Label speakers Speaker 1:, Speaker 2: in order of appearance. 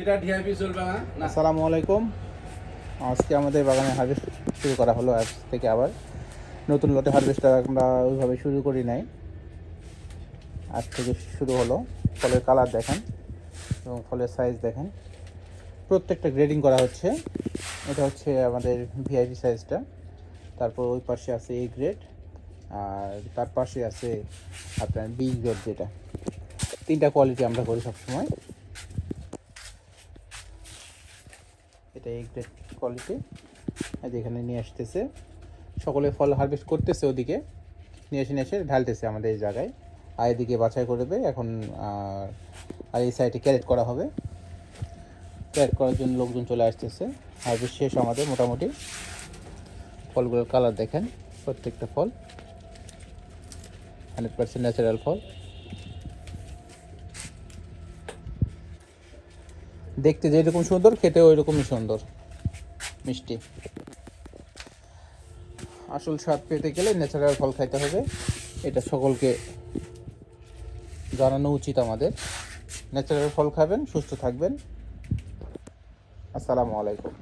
Speaker 1: এটা ডিআইপি চলবে না।
Speaker 2: আসসালামু আলাইকুম। আজকে আমাদের বাগানে হারভেস্ট শুরু করা হলো। আজ থেকে আবার নতুন লটে হারভেস্টটা আমরা ওইভাবে শুরু করি নাই, আজ থেকে শুরু হলো। ফলের কালার দেখেন এবং ফলের সাইজ দেখেন, প্রত্যেকটা গ্রেডিং করা হচ্ছে। এটা হচ্ছে আমাদের ভিআইপি সাইজটা, তারপর ওই পাশে আছে এ গ্রেড, আর তার পাশে আছে আপনার বি গ্রেড, যেটা তিনটা কোয়ালিটি আমরা করি সবসময়। এটা এ গ্রেড কোয়ালিটি, যেখানে নিয়ে আসতেছে সকলে ফল হারভেস্ট করতেছে, ওদিকে নিয়ে এসে ঢালতেছে আমাদের এই জায়গায়, আর এদিকে বাছাই করবে এখন। আর এই সাইডে ক্যারেট করা হবে, ক্যারেট করার জন্য লোকজন চলে আসতেছে। হারভেস্ট শেষ আমাদের মোটামুটি। ফলগুলোর কালার দেখেন, প্রত্যেকটা ফল 100% ন্যাচারাল ফল। দেখতে যেরকম সুন্দর, খেতে ওই রকমই সুন্দর, মিষ্টি। আসল স্বাদ পেতে গেলে ন্যাচারাল ফল খাইতে হবে, এটা সকলকে জানানো উচিত আমাদের। ন্যাচারাল ফল খাবেন, সুস্থ থাকবেন। আসসালামু আলাইকুম।